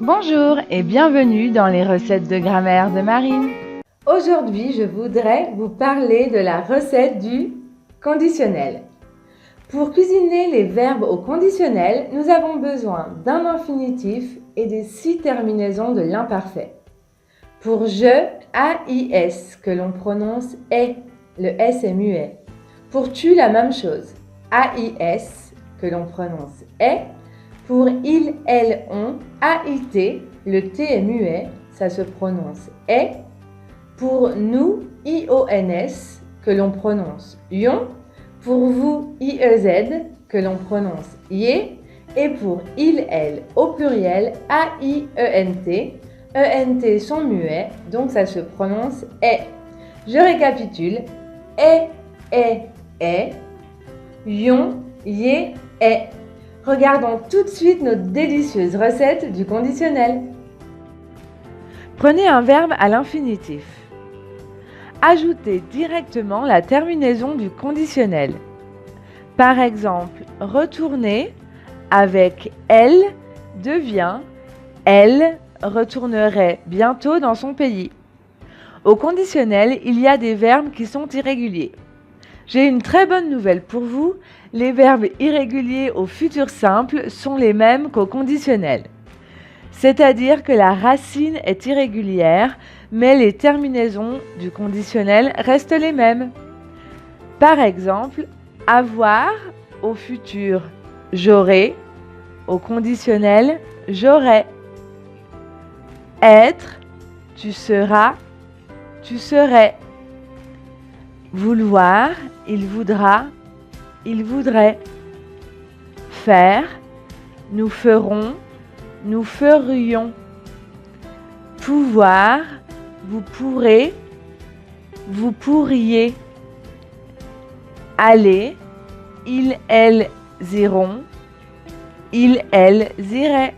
Bonjour et bienvenue dans les recettes de grammaire de Marine. Aujourd'hui, je voudrais vous parler de la recette du conditionnel. Pour cuisiner les verbes au conditionnel, nous avons besoin d'un infinitif et des 6 terminaisons de l'imparfait. Pour je, AIS, que l'on prononce est, le S est muet. Pour tu, la même chose, AIS, que l'on prononce est. Pour il, elle, on, AIT, le T est muet, ça se prononce est. Pour nous, IONS, que l'on prononce ion. Pour vous, IEZ, que l'on prononce yé. Et pour il, elle, au pluriel, AIENT. ENT sont muets, donc ça se prononce est. Je récapitule. Est, ion, yé, est. Regardons tout de suite nos délicieuses recettes du conditionnel. Prenez un verbe à l'infinitif. Ajoutez directement la terminaison du conditionnel. Par exemple, retourner avec elle devient elle retournerait bientôt dans son pays. Au conditionnel, il y a des verbes qui sont irréguliers. J'ai une très bonne nouvelle pour vous, les verbes irréguliers au futur simple sont les mêmes qu'au conditionnel. C'est-à-dire que la racine est irrégulière, mais les terminaisons du conditionnel restent les mêmes. Par exemple, avoir au futur j'aurai, au conditionnel j'aurai. Être, tu seras, tu serais. Vouloir, il voudra, il voudrait. Faire, nous ferons, nous ferions. Pouvoir, vous pourrez, vous pourriez. Aller, ils, elles iront, ils, elles iraient.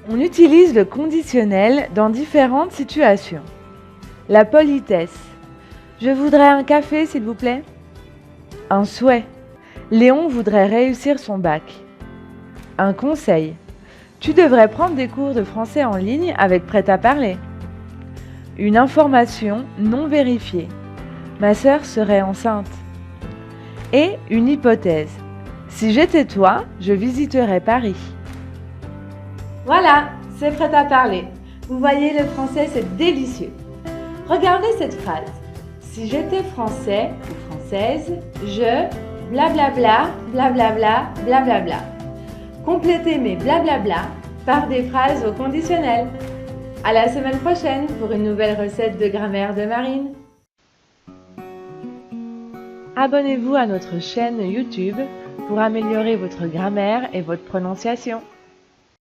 On utilise le conditionnel dans différentes situations. La politesse. Je voudrais un café, s'il vous plaît. Un souhait. Léon voudrait réussir son bac. Un conseil. Tu devrais prendre des cours de français en ligne avec Prêt-à-Parler. Une information non vérifiée. Ma sœur serait enceinte. Et une hypothèse. Si j'étais toi, je visiterais Paris. Voilà, c'est Prêt-à-Parler. Vous voyez, le français, c'est délicieux. Regardez cette phrase. Si j'étais français ou française, je blablabla, blablabla, blablabla. Complétez mes blablabla par des phrases au conditionnel. À la semaine prochaine pour une nouvelle recette de grammaire de Marine. Abonnez-vous à notre chaîne YouTube pour améliorer votre grammaire et votre prononciation.